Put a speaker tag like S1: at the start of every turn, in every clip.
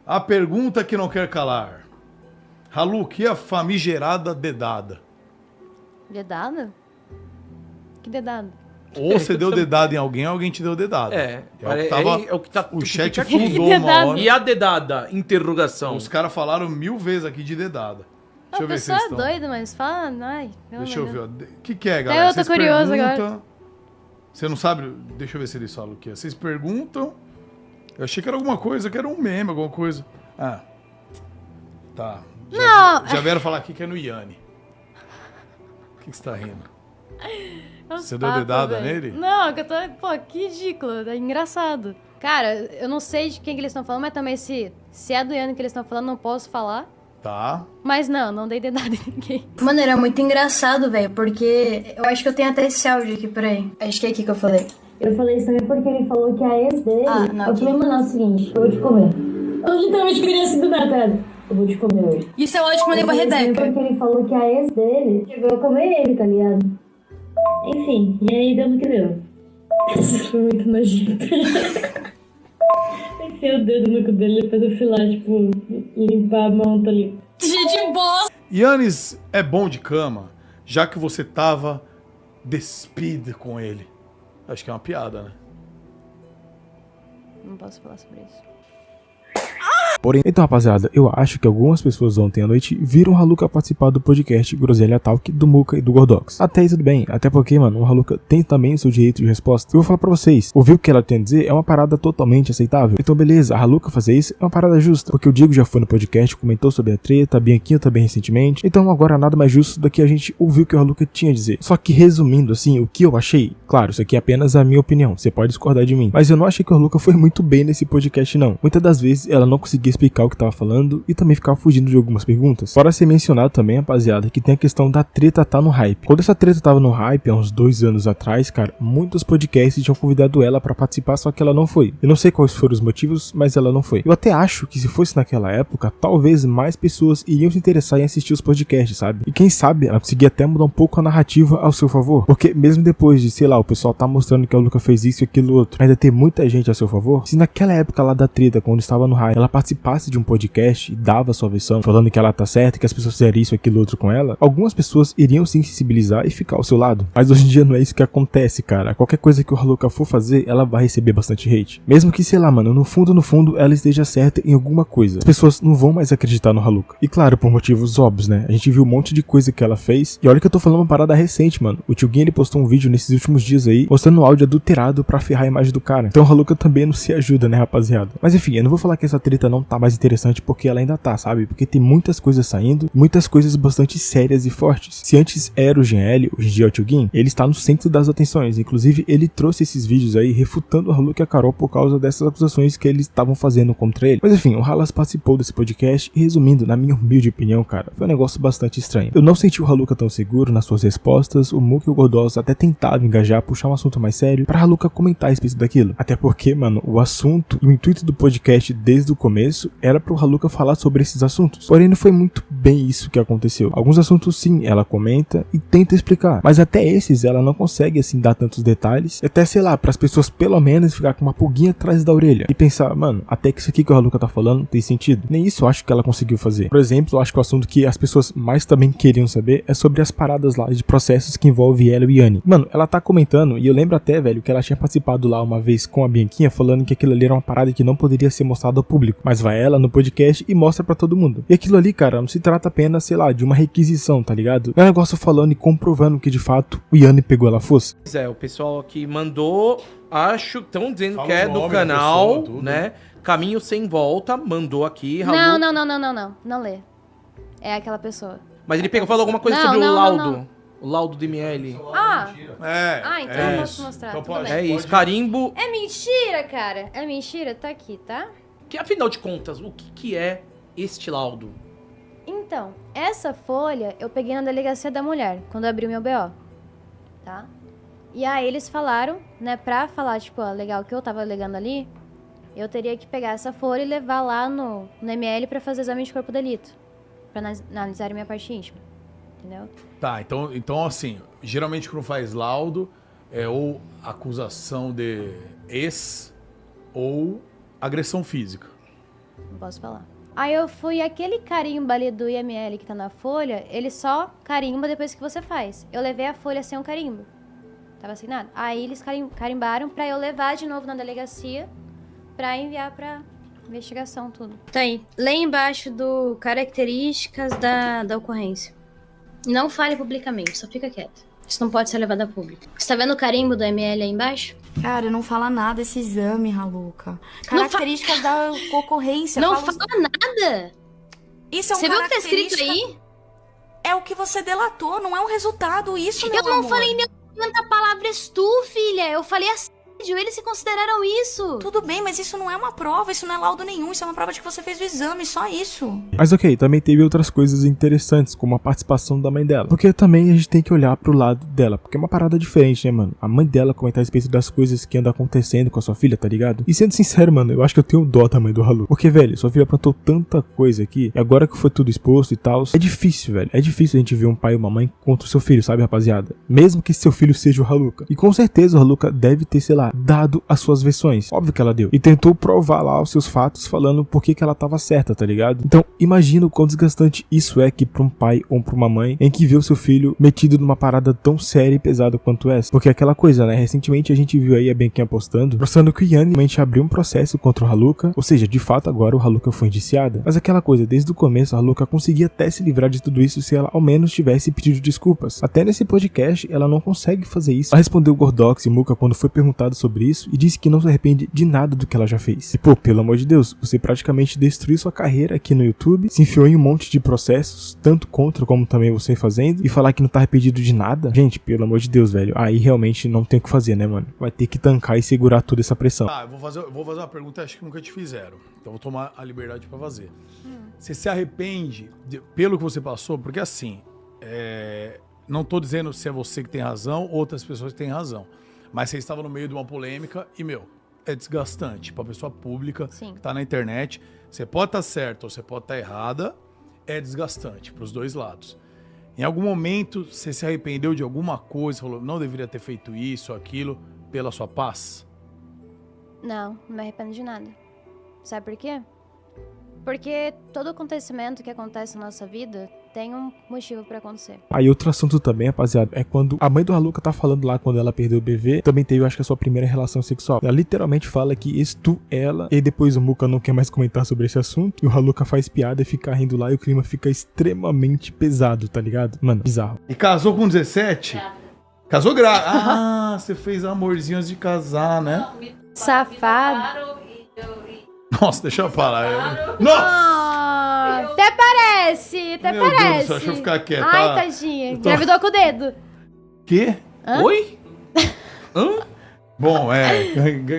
S1: A pergunta que não quer calar. Haluk, e a famigerada dedada?
S2: Dedada? Que dedada?
S1: Ou você deu dedada em alguém, ou alguém te deu dedada.
S3: O que tá
S1: o chat
S3: aqui.
S1: fundou uma hora.
S3: E a dedada? Interrogação.
S1: Os caras falaram 1000 vezes aqui de dedada. Deixa eu ver se eles estão.
S2: A pessoa é doida, mas fala... Ai,
S1: Deixa eu ver. O que é, galera?
S2: Eu tô curioso agora.
S1: Você não sabe? Deixa eu ver se eles falam o que é. Vocês perguntam. Eu achei que era alguma coisa, que era um meme, alguma coisa. Ah. Tá. Já vieram falar aqui que é no Yanni. O que você tá rindo? Você deu dedada nele?
S2: Não, que eu tô... Pô, que ridículo. É engraçado. Cara, eu não sei de quem que eles estão falando, mas também se é do Yanni que eles estão falando, não posso falar.
S1: Tá.
S2: Mas não dei dedada em ninguém.
S4: Mano, era muito engraçado, velho, porque eu acho que eu tenho até esse áudio aqui, peraí. Acho que é aqui que eu falei.
S5: Eu falei isso também porque ele falou que a ex dele...
S4: não,
S5: eu falei, mano, é o seguinte, eu vou te comer. Eu literalmente queria assim do nada, cara. Eu vou te comer hoje.
S4: Isso é o áudio que eu mandei pra Rebeca.
S5: Porque ele falou que a ex dele chegou a comer ele, tá ligado? Enfim, e aí deu no que deu. Isso foi muito nojento. Enfiei o dedo no cu dele, depois eu fui lá, tipo, limpar a mão, tá ali.
S4: Gente, bosta!
S1: Yannis é bom de cama, já que você tava despida com ele. Acho que é uma piada, né?
S2: Não posso falar sobre isso.
S6: Porém, então rapaziada, eu acho que algumas pessoas ontem à noite viram o Haluka participar do podcast Groselha Talk do Muka e do Gordox. Até aí tudo bem, até porque, mano, o Haluka tem também o seu direito de resposta. Eu vou falar pra vocês, ouvir o que ela tem a dizer é uma parada totalmente aceitável. Então beleza, a Haluka fazer isso é uma parada justa, porque o Diego já foi no podcast, comentou sobre a treta, a Bianquinha também recentemente, então agora nada mais justo do que a gente ouvir o que o Haluka tinha a dizer. Só que resumindo assim, o que eu achei, claro, isso aqui é apenas a minha opinião, você pode discordar de mim, mas eu não achei que o Haluka foi muito bem nesse podcast não. Muitas das vezes ela não conseguia explicar o que tava falando e também ficava fugindo de algumas perguntas. Fora ser mencionado também, rapaziada, que tem a questão da treta tá no hype. Quando essa treta tava no hype, há uns 2 anos atrás, cara, muitos podcasts tinham convidado ela pra participar, só que ela não foi. Eu não sei quais foram os motivos, mas ela não foi. Eu até acho que se fosse naquela época, talvez mais pessoas iriam se interessar em assistir os podcasts, sabe? E quem sabe ela conseguia até mudar um pouco a narrativa ao seu favor. Porque mesmo depois de, sei lá, o pessoal tá mostrando que a Luca fez isso e aquilo outro, ainda ter muita gente a seu favor, se naquela época lá da treta, quando estava no hype, ela participasse de um podcast e dava a sua versão, falando que ela tá certa, que as pessoas fizeram isso e aquilo outro com ela, algumas pessoas iriam se sensibilizar e ficar ao seu lado. Mas hoje em dia não é isso que acontece, cara. Qualquer coisa que o Haluka for fazer, ela vai receber bastante hate. Mesmo que, sei lá, mano, no fundo, ela esteja certa em alguma coisa. As pessoas não vão mais acreditar no Haluka. E claro, por motivos óbvios, né? A gente viu um monte de coisa que ela fez. E olha que eu tô falando uma parada recente, mano. O Tio Gui, ele postou um vídeo nesses últimos dias aí, mostrando um áudio adulterado pra ferrar a imagem do cara. Então o Haluka também não se ajuda, né, rapaziada? Mas enfim, eu não vou falar que essa treta não tá mais interessante, porque ela ainda tá, sabe? Porque tem muitas coisas saindo, muitas coisas bastante sérias e fortes. Se antes era o GL, hoje em dia é o Tio Gui, ele está no centro das atenções. Inclusive, ele trouxe esses vídeos aí refutando o Haluka e a Carol por causa dessas acusações que eles estavam fazendo contra ele. Mas enfim, o Halas participou desse podcast e, resumindo, na minha humilde opinião, cara, foi um negócio bastante estranho. Eu não senti o Haluka tão seguro nas suas respostas, o Muka e o Gordox até tentavam engajar, puxar um assunto mais sério pra Haluka comentar a respeito daquilo. Até porque, mano, o assunto e o intuito do podcast desde o começo era pro Haluka falar sobre esses assuntos. Porém, não foi muito bem isso que aconteceu. Alguns assuntos sim, ela comenta e tenta explicar, mas até esses ela não consegue assim dar tantos detalhes, até sei lá, para as pessoas pelo menos ficar com uma pulguinha atrás da orelha e pensar, mano, até que isso aqui que o Haluka tá falando tem sentido. Nem isso eu acho que ela conseguiu fazer. Por exemplo, eu acho que o assunto que as pessoas mais também queriam saber é sobre as paradas lá de processos que envolvem ela e o Yanni. Mano, ela tá comentando, e eu lembro até, velho, que ela tinha participado lá uma vez com a Bianquinha, falando que aquilo ali era uma parada que não poderia ser mostrado ao público, mas vai ela no podcast e mostra pra todo mundo. E aquilo ali, cara, não se trata apenas, sei lá, de uma requisição, tá ligado? É um negócio falando e comprovando que de fato o Yanni pegou ela fosse.
S3: Pois é, o pessoal aqui mandou, acho, estão dizendo
S1: Fala
S3: que é
S1: o
S3: do
S1: nome da
S3: canal,
S1: pessoa,
S3: né? Caminho Sem Volta, mandou aqui.
S2: Não lê. É aquela pessoa.
S3: Mas ele falou alguma coisa sobre o laudo. O laudo do ML.
S2: Então eu posso mostrar.
S1: Então
S2: tudo
S1: pode.
S2: bem.
S3: É isso, carimbo.
S2: É mentira, cara. É mentira, tá aqui, tá?
S3: Que afinal de contas, o que é este laudo?
S2: Então, essa folha eu peguei na delegacia da mulher, quando eu abri o meu BO, tá? E aí eles falaram, né, pra falar, tipo, ó, legal, o que eu tava alegando ali, eu teria que pegar essa folha e levar lá no ML pra fazer exame de corpo de delito, pra analisar a minha parte íntima, entendeu?
S1: Tá, então assim, geralmente quando faz laudo, é ou acusação de ou agressão física.
S2: posso falar. Aí eu fui, aquele carimbo ali do IML que tá na folha, ele só carimba depois que você faz. Eu levei a folha sem um carimbo. Tava sem nada. Aí eles carimbaram pra eu levar de novo na delegacia pra enviar pra investigação, tudo. Tá aí. Lê embaixo do características da ocorrência. Não fale publicamente, só fica quieto. Isso não pode ser levado a público. Você tá vendo o carimbo do ML aí embaixo?
S7: Cara, não fala nada esse exame, Raluca. Características da ocorrência.
S2: Não fala nada?
S7: Isso é um
S2: Você viu o que tá escrito aí?
S7: É o que você delatou, não é um resultado. Isso, meu amor.
S2: Eu não falei nem 50 palavras tu, filha. Eu falei assédio. Eles se consideraram isso.
S7: Tudo bem, mas isso não é uma prova. Isso não é laudo nenhum. Isso é uma prova de que você fez o exame. Só isso.
S6: Mas ok, também teve outras coisas interessantes, como a participação da mãe dela. Porque também a gente tem que olhar pro lado dela. Porque é uma parada diferente, né, mano? A mãe dela comentar a respeito das coisas que andam acontecendo com a sua filha, tá ligado? E sendo sincero, mano, eu acho que eu tenho dó da mãe do Halu. Porque, velho, sua filha plantou tanta coisa aqui. E agora que foi tudo exposto e tal, é difícil, velho. É difícil a gente ver um pai e uma mãe contra o seu filho, sabe, rapaziada? Mesmo que seu filho seja o Haluca. E com certeza o Haluca deve ter, sei lá, dado a suas versões. Óbvio que ela deu. E tentou provar lá os seus fatos falando por que ela tava certa, tá ligado? Então, imagina o quão desgastante isso é que pra um pai ou pra uma mãe em que vê o seu filho metido numa parada tão séria e pesada quanto essa. Porque é aquela coisa, né? Recentemente a gente viu aí a Benquinha postando, mostrando que o Yanni realmente abriu um processo contra o Haluca. Ou seja, de fato agora o Haluca foi indiciada. Mas aquela coisa, desde o começo a Haluca conseguia até se livrar de tudo isso se ela ao menos tivesse pedido desculpas. Até nesse podcast ela não consegue fazer isso. Ela respondeu o Gordox e Muka quando foi perguntado sobre isso e disse que não se arrepende de nada do que ela já fez. E pô, pelo amor de Deus, você praticamente destruiu sua carreira aqui no YouTube, se enfiou em um monte de processos, tanto contra como também você fazendo, e falar que não tá arrependido de nada? Gente, pelo amor de Deus, velho, aí realmente não tem o que fazer, né, mano? Vai ter que tancar e segurar toda essa pressão.
S1: Tá, eu vou fazer uma pergunta, acho que nunca te fizeram. Então vou tomar a liberdade pra fazer. Você se arrepende pelo que você passou? Porque assim, não tô dizendo se é você que tem razão, outras pessoas que têm razão. Mas você estava no meio de uma polêmica e, é desgastante pra pessoa pública.
S2: Sim.
S1: Que tá na internet. Você pode estar certa ou você pode estar errada. É desgastante pros dois lados. Em algum momento, você se arrependeu de alguma coisa, falou, não deveria ter feito isso ou aquilo, pela sua paz?
S2: Não me arrependo de nada. Sabe por quê? Porque todo acontecimento que acontece na nossa vida tem um motivo pra acontecer.
S6: Aí outro assunto também, rapaziada, é quando a mãe do Haluca tá falando lá quando ela perdeu o bebê, também teve, eu acho que a sua primeira relação sexual. Ela literalmente fala que estu ela, e depois o Muka não quer mais comentar sobre esse assunto, e o Haluca faz piada e fica rindo lá, e o clima fica extremamente pesado, tá ligado? Mano, bizarro.
S1: E casou com 17? Casou grávida. Ah, você fez amorzinhos de casar, né?
S2: Safado.
S1: Nossa, deixa eu falar. Nossa!
S2: Até parece, até
S1: Meu Deus
S2: parece.
S1: do céu, deixa eu ficar quieto.
S2: Ai, tadinha. Engravidou com o dedo.
S1: Quê?
S2: Hã?
S3: Oi?
S1: Bom,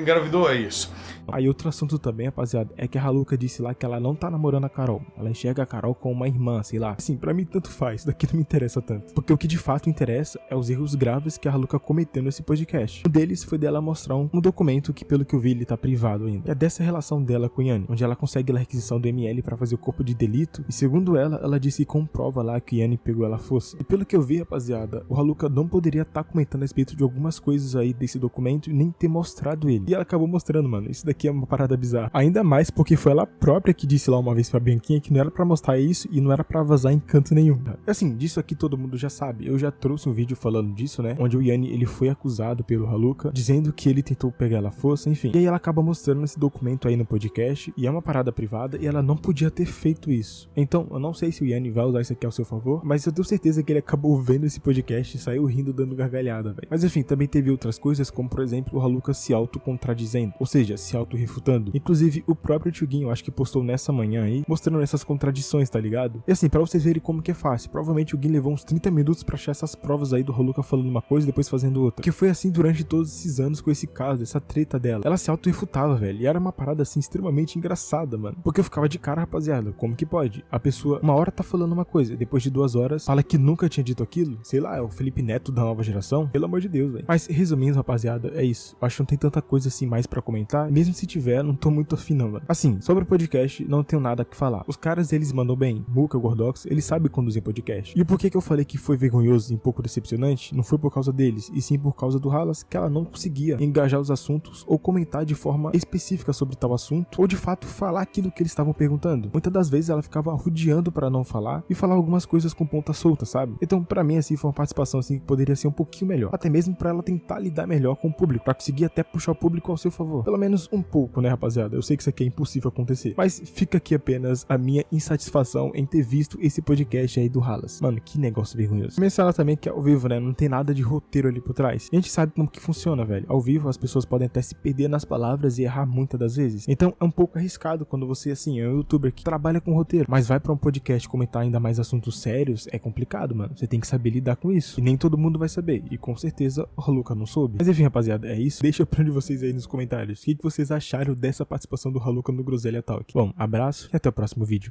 S1: engravidou, é isso.
S6: Aí outro assunto também, rapaziada, é que a Haluca disse lá que ela não tá namorando a Carol. Ela enxerga a Carol como uma irmã, sei lá. Assim, pra mim tanto faz, isso daqui não me interessa tanto. Porque o que de fato interessa é os erros graves que a Haluca cometeu nesse podcast. Um deles foi dela mostrar um documento que, pelo que eu vi, ele tá privado ainda. É dessa relação dela com o Yanni, onde ela consegue a requisição do ML pra fazer o corpo de delito. E segundo ela disse que comprova lá que o Yanni pegou ela à força. E pelo que eu vi, rapaziada, o Haluca não poderia estar comentando a respeito de algumas coisas aí desse documento e nem ter mostrado ele. E ela acabou mostrando, mano. Isso daqui é uma parada bizarra. Ainda mais porque foi ela própria que disse lá uma vez pra Bianquinha que não era pra mostrar isso e não era pra vazar em canto nenhum. Assim, disso aqui todo mundo já sabe. Eu já trouxe um vídeo falando disso, né? Onde o Yanni, ele foi acusado pelo Haluca, dizendo que ele tentou pegar ela à força, enfim. E aí ela acaba mostrando esse documento aí no podcast, e é uma parada privada, e ela não podia ter feito isso. Então, eu não sei se o Yanni vai usar isso aqui ao seu favor, mas eu tenho certeza que ele acabou vendo esse podcast e saiu rindo, dando gargalhada, velho. Mas enfim, também teve outras coisas, como por exemplo, o Haluca se auto-contradizendo, ou seja, se auto-refutando. Inclusive, o próprio Tchuguinho, acho que postou nessa manhã aí, mostrando essas contradições, tá ligado? E assim, pra vocês verem como que é fácil, provavelmente o Gui levou uns 30 minutos pra achar essas provas aí do Haluca falando uma coisa e depois fazendo outra. Que foi assim durante todos esses anos com esse caso, essa treta dela. Ela se auto-refutava, velho, e era uma parada assim extremamente engraçada, mano. Porque eu ficava de cara, rapaziada, como que pode? A pessoa, uma hora tá falando uma coisa, depois de 2 horas, fala que nunca tinha dito aquilo? Sei lá, é o Felipe Neto da nova geração? Pelo amor de Deus, velho. Mas resumindo, rapaziada, é isso. Eu acho que não tem tanta coisa assim mais pra comentar. Mesmo se tiver, não tô muito afim não, mano. Assim, sobre o podcast, não tenho nada a que falar. Os caras, eles mandam bem. Muca, Gordox, eles sabem conduzir podcast. E por que eu falei que foi vergonhoso e um pouco decepcionante? Não foi por causa deles, e sim por causa do Halas, que ela não conseguia engajar os assuntos ou comentar de forma específica sobre tal assunto, ou de fato falar aquilo que eles estavam perguntando. Muitas das vezes ela ficava rodeando para não falar e falar algumas coisas com ponta solta, sabe? Então, pra mim, assim, foi uma participação assim que poderia ser um pouquinho melhor. Até mesmo pra ela tentar lidar melhor com o público, pra conseguir até puxar o público ao seu favor. Pelo menos um pouco, né, rapaziada? Eu sei que isso aqui é impossível acontecer, mas fica aqui apenas a minha insatisfação em ter visto esse podcast aí do Halas. Mano, que negócio vergonhoso. Mencionar também que ao vivo, né, não tem nada de roteiro ali por trás. E a gente sabe como que funciona, velho. Ao vivo, as pessoas podem até se perder nas palavras e errar muitas das vezes. Então, é um pouco arriscado quando você, assim, é um youtuber que trabalha com roteiro, mas vai pra um podcast comentar ainda mais assuntos sérios, é complicado, mano. Você tem que saber lidar com isso. E nem todo mundo vai saber. E com certeza o Haluka não soube. Mas enfim, rapaziada, é isso. Deixa pra onde vocês aí nos comentários. O que vocês acharam dessa participação do Haluka no Groselha Talk? Bom, abraço e até o próximo vídeo.